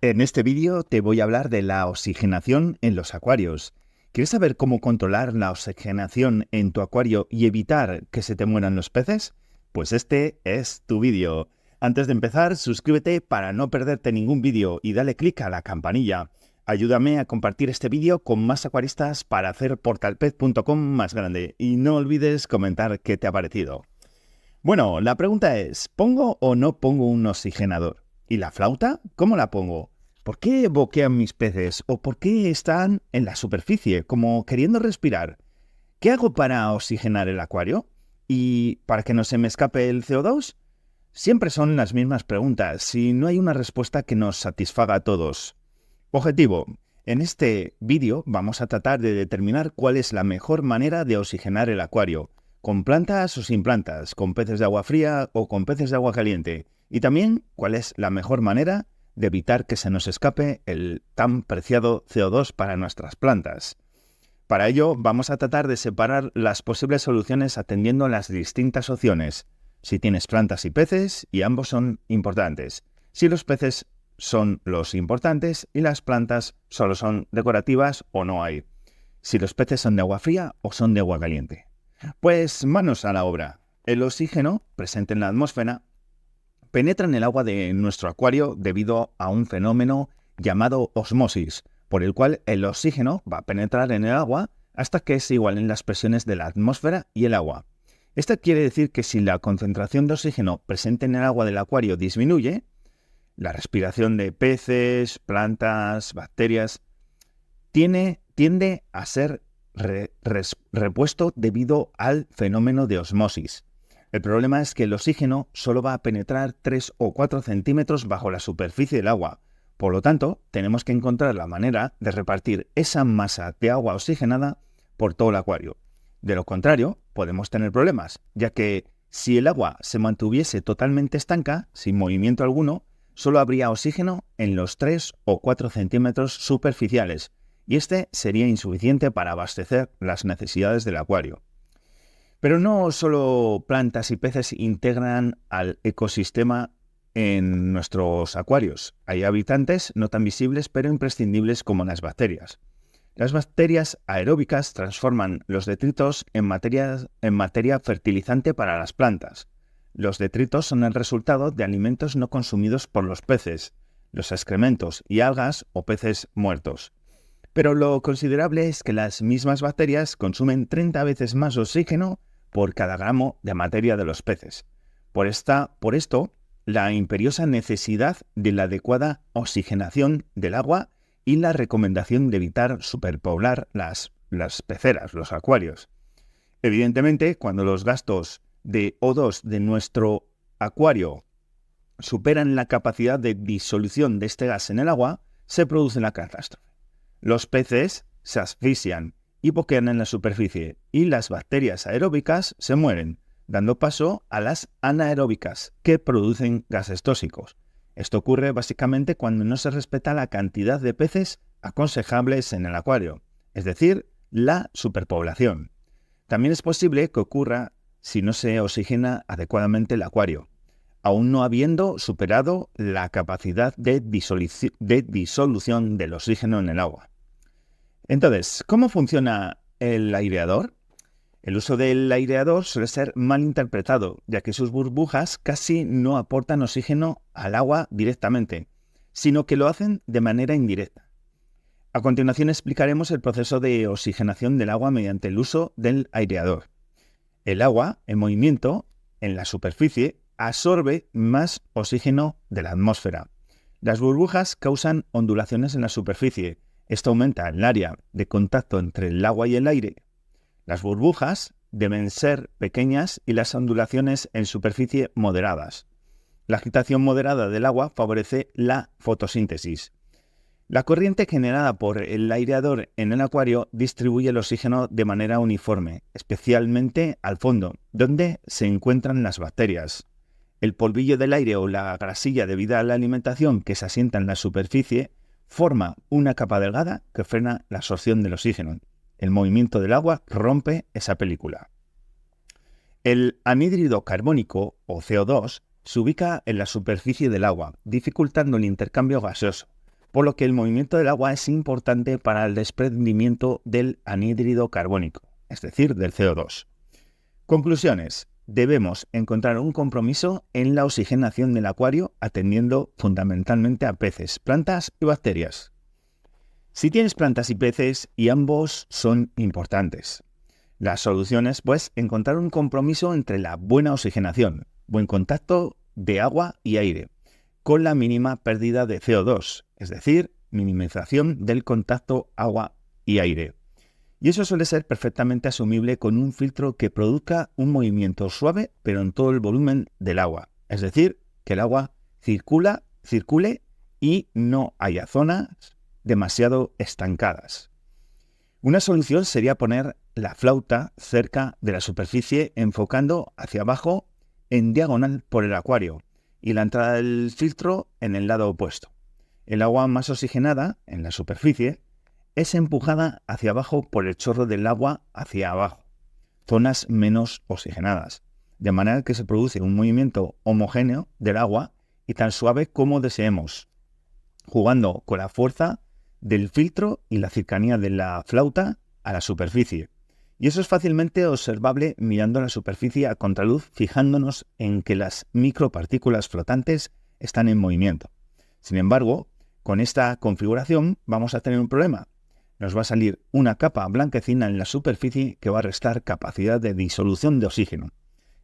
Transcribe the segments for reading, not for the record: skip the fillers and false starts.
En este vídeo te voy a hablar de la oxigenación en los acuarios. ¿Quieres saber cómo controlar la oxigenación en tu acuario y evitar que se te mueran los peces? Pues este es tu vídeo. Antes de empezar, suscríbete para no perderte ningún vídeo y dale clic a la campanilla. Ayúdame a compartir este vídeo con más acuaristas para hacer portalpet.com más grande y no olvides comentar qué te ha parecido. Bueno, la pregunta es, ¿pongo o no pongo un oxigenador? ¿Y la flauta? ¿Cómo la pongo? ¿Por qué boquean mis peces? ¿O por qué están en la superficie, como queriendo respirar? ¿Qué hago para oxigenar el acuario? ¿Y para que no se me escape el CO2? Siempre son las mismas preguntas y no hay una respuesta que nos satisfaga a todos. Objetivo. En este vídeo vamos a tratar de determinar cuál es la mejor manera de oxigenar el acuario, con plantas o sin plantas, con peces de agua fría o con peces de agua caliente, y también cuál es la mejor manera de evitar que se nos escape el tan preciado CO2 para nuestras plantas. Para ello vamos a tratar de separar las posibles soluciones atendiendo las distintas opciones. Si tienes plantas y peces, y ambos son importantes. Si los peces son los importantes y las plantas solo son decorativas o no hay. Si los peces son de agua fría o son de agua caliente. Pues manos a la obra. El oxígeno presente en la atmósfera penetra en el agua de nuestro acuario debido a un fenómeno llamado osmosis, por el cual el oxígeno va a penetrar en el agua hasta que se igualen las presiones de la atmósfera y el agua. Esto quiere decir que si la concentración de oxígeno presente en el agua del acuario disminuye, la respiración de peces, plantas, bacterias, tiende a ser repuesto debido al fenómeno de osmosis. El problema es que el oxígeno solo va a penetrar 3 o 4 centímetros bajo la superficie del agua. Por lo tanto, tenemos que encontrar la manera de repartir esa masa de agua oxigenada por todo el acuario. De lo contrario, podemos tener problemas, ya que si el agua se mantuviese totalmente estanca, sin movimiento alguno, solo habría oxígeno en los 3 o 4 centímetros superficiales, y este sería insuficiente para abastecer las necesidades del acuario. Pero no solo plantas y peces integran al ecosistema en nuestros acuarios. Hay habitantes no tan visibles pero imprescindibles como las bacterias. Las bacterias aeróbicas transforman los detritos en materia fertilizante para las plantas. Los detritos son el resultado de alimentos no consumidos por los peces, los excrementos y algas o peces muertos. Pero lo considerable es que las mismas bacterias consumen 30 veces más oxígeno por cada gramo de materia de los peces. Por esto, la imperiosa necesidad de la adecuada oxigenación del agua y la recomendación de evitar superpoblar las peceras, los acuarios. Evidentemente, cuando los gastos de O2 de nuestro acuario superan la capacidad de disolución de este gas en el agua, se produce la catástrofe. Los peces se asfixian y boquean en la superficie y las bacterias aeróbicas se mueren, dando paso a las anaeróbicas, que producen gases tóxicos. Esto ocurre básicamente cuando no se respeta la cantidad de peces aconsejables en el acuario, es decir, la superpoblación. También es posible que ocurra si no se oxigena adecuadamente el acuario, aún no habiendo superado la capacidad de disolución del oxígeno en el agua. Entonces, ¿cómo funciona el aireador? El uso del aireador suele ser mal interpretado, ya que sus burbujas casi no aportan oxígeno al agua directamente, sino que lo hacen de manera indirecta. A continuación explicaremos el proceso de oxigenación del agua mediante el uso del aireador. El agua, en movimiento, en la superficie, absorbe más oxígeno de la atmósfera. Las burbujas causan ondulaciones en la superficie. Esto aumenta el área de contacto entre el agua y el aire. Las burbujas deben ser pequeñas y las ondulaciones en superficie moderadas. La agitación moderada del agua favorece la fotosíntesis. La corriente generada por el aireador en el acuario distribuye el oxígeno de manera uniforme, especialmente al fondo, donde se encuentran las bacterias. El polvillo del aire o la grasilla debido a la alimentación que se asienta en la superficie forma una capa delgada que frena la absorción del oxígeno. El movimiento del agua rompe esa película. El anhídrido carbónico, o CO2, se ubica en la superficie del agua, dificultando el intercambio gaseoso, por lo que el movimiento del agua es importante para el desprendimiento del anhídrido carbónico, es decir, del CO2. Conclusiones. Debemos encontrar un compromiso en la oxigenación del acuario atendiendo fundamentalmente a peces, plantas y bacterias. Si tienes plantas y peces, y ambos son importantes. La solución es, pues, encontrar un compromiso entre la buena oxigenación, buen contacto de agua y aire, con la mínima pérdida de CO2, es decir, minimización del contacto agua y aire. Y eso suele ser perfectamente asumible con un filtro que produzca un movimiento suave, pero en todo el volumen del agua. Es decir, que el agua circule y no haya zonas demasiado estancadas. Una solución sería poner la flauta cerca de la superficie, enfocando hacia abajo en diagonal por el acuario y la entrada del filtro en el lado opuesto. El agua más oxigenada en la superficie es empujada hacia abajo por el chorro del agua hacia abajo, zonas menos oxigenadas, de manera que se produce un movimiento homogéneo del agua y tan suave como deseemos, jugando con la fuerza del filtro y la cercanía de la flauta a la superficie. Y eso es fácilmente observable mirando la superficie a contraluz, fijándonos en que las micropartículas flotantes están en movimiento. Sin embargo, con esta configuración vamos a tener un problema. Nos va a salir una capa blanquecina en la superficie que va a restar capacidad de disolución de oxígeno.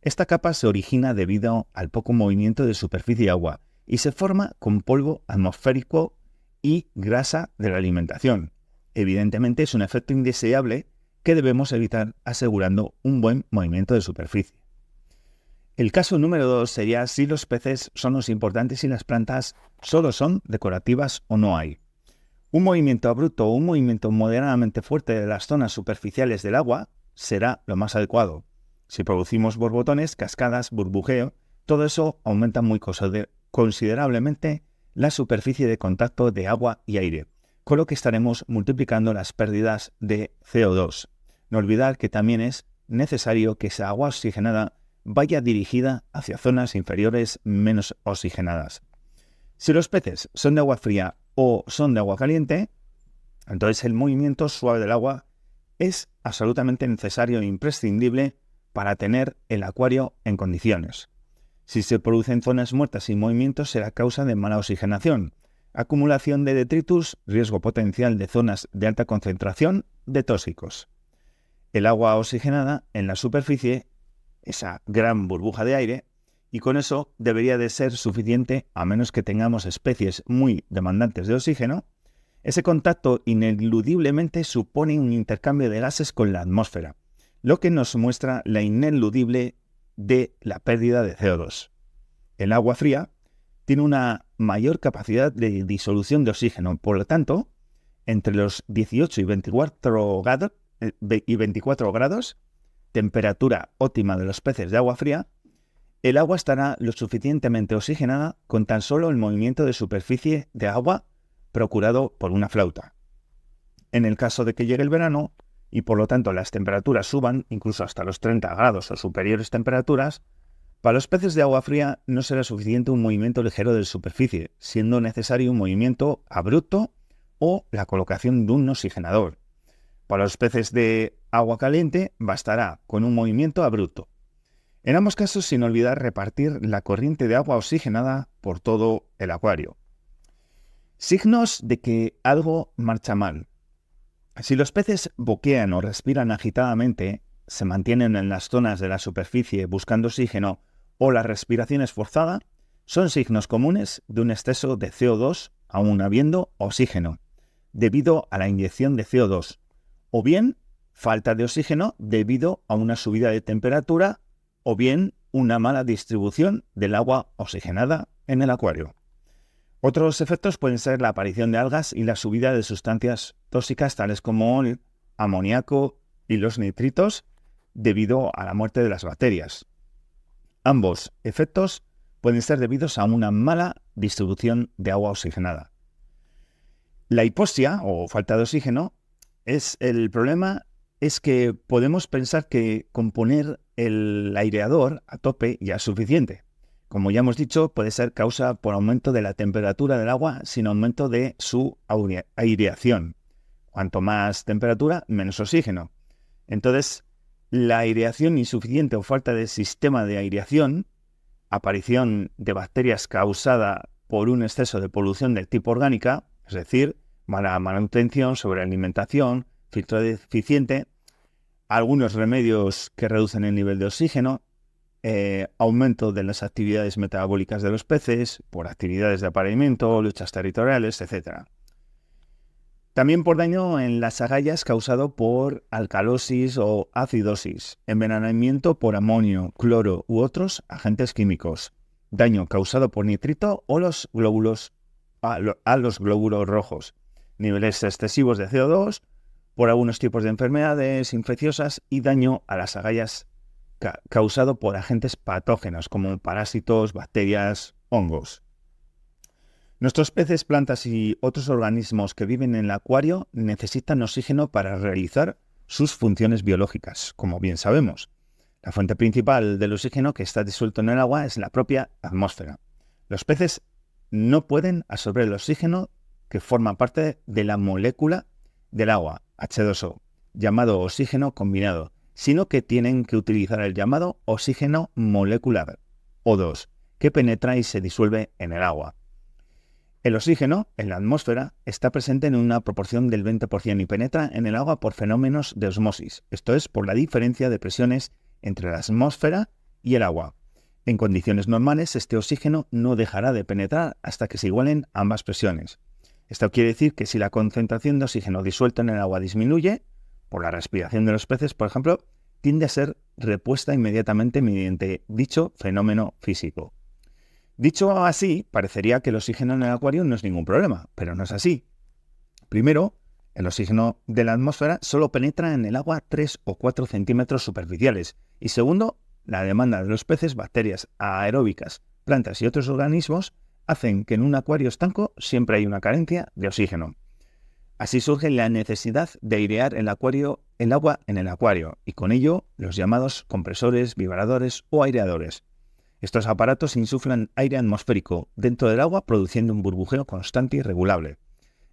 Esta capa se origina debido al poco movimiento de superficie y agua y se forma con polvo atmosférico y grasa de la alimentación. Evidentemente es un efecto indeseable que debemos evitar asegurando un buen movimiento de superficie. El caso número 2 sería si los peces son los importantes y las plantas solo son decorativas o no hay. Un movimiento abrupto o un movimiento moderadamente fuerte de las zonas superficiales del agua será lo más adecuado. Si producimos borbotones, cascadas, burbujeo, todo eso aumenta muy considerablemente la superficie de contacto de agua y aire, con lo que estaremos multiplicando las pérdidas de CO2. No olvidar que también es necesario que esa agua oxigenada vaya dirigida hacia zonas inferiores menos oxigenadas. Si los peces son de agua fría o son de agua caliente, entonces el movimiento suave del agua es absolutamente necesario e imprescindible para tener el acuario en condiciones. Si se producen zonas muertas sin movimiento será causa de mala oxigenación, acumulación de detritus, riesgo potencial de zonas de alta concentración de tóxicos. El agua oxigenada en la superficie, esa gran burbuja de aire, y con eso debería de ser suficiente a menos que tengamos especies muy demandantes de oxígeno. Ese contacto ineludiblemente supone un intercambio de gases con la atmósfera, lo que nos muestra la ineludible de la pérdida de CO2. El agua fría tiene una mayor capacidad de disolución de oxígeno, por lo tanto, entre los 18 y 24 grados, temperatura óptima de los peces de agua fría, el agua estará lo suficientemente oxigenada con tan solo el movimiento de superficie de agua procurado por una flauta. En el caso de que llegue el verano y por lo tanto las temperaturas suban incluso hasta los 30 grados o superiores temperaturas, para los peces de agua fría no será suficiente un movimiento ligero de superficie, siendo necesario un movimiento abrupto o la colocación de un oxigenador. Para los peces de agua caliente bastará con un movimiento abrupto. En ambos casos, sin olvidar repartir la corriente de agua oxigenada por todo el acuario. Signos de que algo marcha mal. Si los peces boquean o respiran agitadamente, se mantienen en las zonas de la superficie buscando oxígeno o la respiración es forzada, son signos comunes de un exceso de CO2 aún habiendo oxígeno, debido a la inyección de CO2, o bien falta de oxígeno debido a una subida de temperatura o bien una mala distribución del agua oxigenada en el acuario. Otros efectos pueden ser la aparición de algas y la subida de sustancias tóxicas tales como el amoníaco y los nitritos debido a la muerte de las bacterias. Ambos efectos pueden ser debidos a una mala distribución de agua oxigenada. La hipoxia o falta de oxígeno el problema es que podemos pensar que con poner el aireador a tope ya es suficiente, Como ya hemos dicho, puede ser causa por aumento de la temperatura del agua sin aumento de su aireación. Cuanto más temperatura, menos oxígeno. Entonces, la aireación insuficiente o falta de sistema de aireación, aparición de bacterias causada por un exceso de polución del tipo orgánica, es decir, mala manutención, sobrealimentación, filtro deficiente, algunos remedios que reducen el nivel de oxígeno, aumento de las actividades metabólicas de los peces, por actividades de apareamiento, luchas territoriales, etc. También por daño en las agallas causado por alcalosis o acidosis, envenenamiento por amonio, cloro u otros agentes químicos, daño causado por nitrito o los glóbulos a los glóbulos rojos, niveles excesivos de CO2, por algunos tipos de enfermedades infecciosas y daño a las agallas causado por agentes patógenos como parásitos, bacterias, hongos. Nuestros peces, plantas y otros organismos que viven en el acuario necesitan oxígeno para realizar sus funciones biológicas, como bien sabemos. La fuente principal del oxígeno que está disuelto en el agua es la propia atmósfera. Los peces no pueden absorber el oxígeno que forma parte de la molécula del agua, H2O, llamado oxígeno combinado, sino que tienen que utilizar el llamado oxígeno molecular, O2, que penetra y se disuelve en el agua. El oxígeno, en la atmósfera, está presente en una proporción del 20% y penetra en el agua por fenómenos de osmosis, esto es, por la diferencia de presiones entre la atmósfera y el agua. En condiciones normales, este oxígeno no dejará de penetrar hasta que se igualen ambas presiones. Esto quiere decir que si la concentración de oxígeno disuelto en el agua disminuye, por la respiración de los peces, por ejemplo, tiende a ser repuesta inmediatamente mediante dicho fenómeno físico. Dicho así, parecería que el oxígeno en el acuario no es ningún problema, pero no es así. Primero, el oxígeno de la atmósfera solo penetra en el agua 3 o 4 centímetros superficiales. Y segundo, la demanda de los peces, bacterias aeróbicas, plantas y otros organismos hacen que en un acuario estanco siempre hay una carencia de oxígeno. Así surge la necesidad de airear el agua en el acuario y con ello los llamados compresores, vibradores o aireadores. Estos aparatos insuflan aire atmosférico dentro del agua produciendo un burbujeo constante y regulable.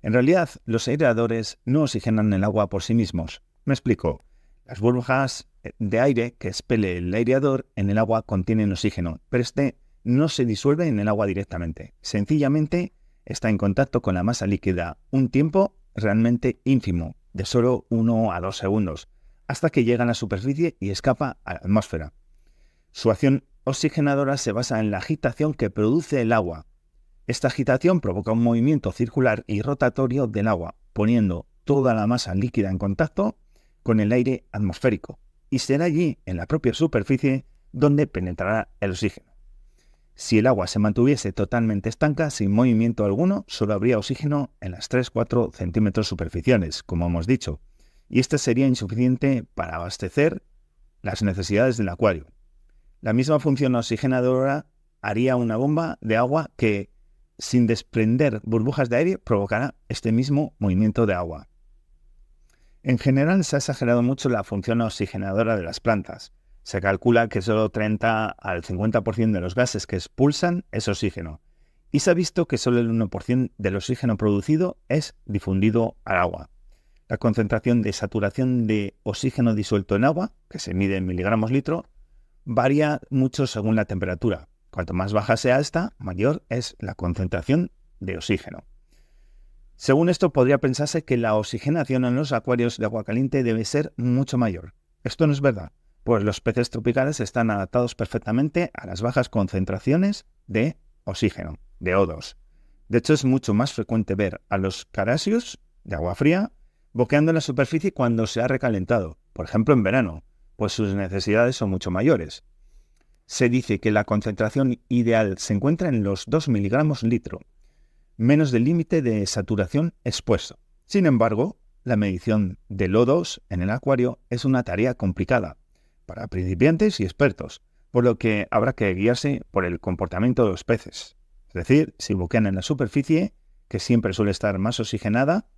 En realidad, los aireadores no oxigenan el agua por sí mismos. Me explico. Las burbujas de aire que expele el aireador en el agua contienen oxígeno, pero este no se disuelve en el agua directamente. Sencillamente está en contacto con la masa líquida un tiempo realmente ínfimo, de solo 1 a 2 segundos, hasta que llega a la superficie y escapa a la atmósfera. Su acción oxigenadora se basa en la agitación que produce el agua. Esta agitación provoca un movimiento circular y rotatorio del agua, poniendo toda la masa líquida en contacto con el aire atmosférico, y será allí, en la propia superficie, donde penetrará el oxígeno. Si el agua se mantuviese totalmente estanca, sin movimiento alguno, solo habría oxígeno en las 3-4 centímetros superficiales, como hemos dicho, y este sería insuficiente para abastecer las necesidades del acuario. La misma función oxigenadora haría una bomba de agua que, sin desprender burbujas de aire, provocará este mismo movimiento de agua. En general, se ha exagerado mucho la función oxigenadora de las plantas. Se calcula que solo 30 al 50% de los gases que expulsan es oxígeno, y se ha visto que solo el 1% del oxígeno producido es difundido al agua. La concentración de saturación de oxígeno disuelto en agua, que se mide en miligramos litro, varía mucho según la temperatura. Cuanto más baja sea esta, mayor es la concentración de oxígeno. Según esto, podría pensarse que la oxigenación en los acuarios de agua caliente debe ser mucho mayor. Esto no es verdad, pues los peces tropicales están adaptados perfectamente a las bajas concentraciones de oxígeno, de O2. De hecho, es mucho más frecuente ver a los caráceos de agua fría boqueando en la superficie cuando se ha recalentado, por ejemplo en verano, pues sus necesidades son mucho mayores. Se dice que la concentración ideal se encuentra en los 2 miligramos litro, menos del límite de saturación expuesto. Sin embargo, la medición del O2 en el acuario es una tarea complicada para principiantes y expertos, por lo que habrá que guiarse por el comportamiento de los peces. Es decir, si boquean en la superficie, que siempre suele estar más oxigenada,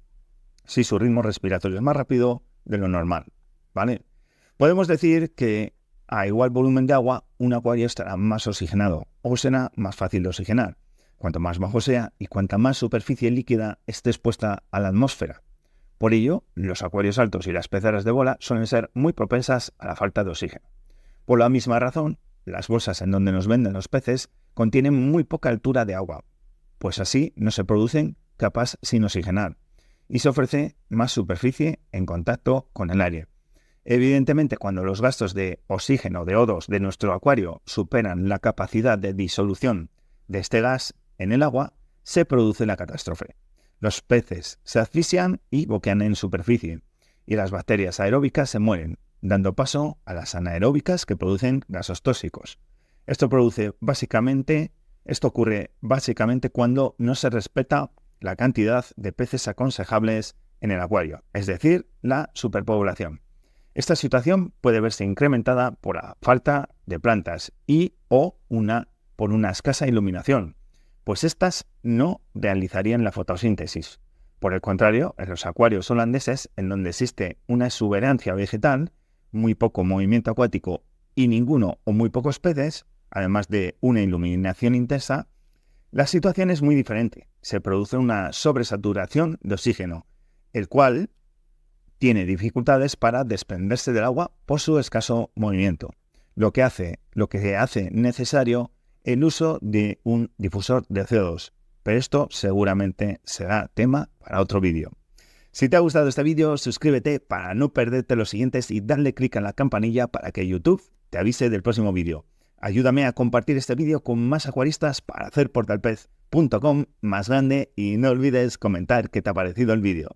si su ritmo respiratorio es más rápido de lo normal, ¿vale? Podemos decir que A igual volumen de agua, un acuario estará más oxigenado o será más fácil de oxigenar, cuanto más bajo sea y cuanta más superficie líquida esté expuesta a la atmósfera. Por ello, los acuarios altos y las peceras de bola suelen ser muy propensas a la falta de oxígeno. Por la misma razón, las bolsas en donde nos venden los peces contienen muy poca altura de agua, pues así no se producen capas sin oxigenar y se ofrece más superficie en contacto con el aire. Evidentemente, cuando los gastos de oxígeno de O2 de nuestro acuario superan la capacidad de disolución de este gas en el agua, se produce la catástrofe. Los peces se asfixian y boquean en superficie, y las bacterias aeróbicas se mueren, dando paso a las anaeróbicas que producen gases tóxicos. Esto ocurre básicamente cuando no se respeta la cantidad de peces aconsejables en el acuario, es decir, la superpoblación. Esta situación puede verse incrementada por la falta de plantas o por una escasa iluminación, pues estas no realizarían la fotosíntesis. Por el contrario, en los acuarios holandeses, en donde existe una exuberancia vegetal, muy poco movimiento acuático y ninguno o muy pocos peces, además de una iluminación intensa, la situación es muy diferente. Se produce una sobresaturación de oxígeno, el cual tiene dificultades para desprenderse del agua por su escaso movimiento, lo que hace necesario el uso de un difusor de CO2, pero esto seguramente será tema para otro vídeo. Si te ha gustado este vídeo, suscríbete para no perderte los siguientes y dale clic en la campanilla para que YouTube te avise del próximo vídeo. Ayúdame a compartir este vídeo con más acuaristas para hacer portalpez.com más grande y no olvides comentar qué te ha parecido el vídeo.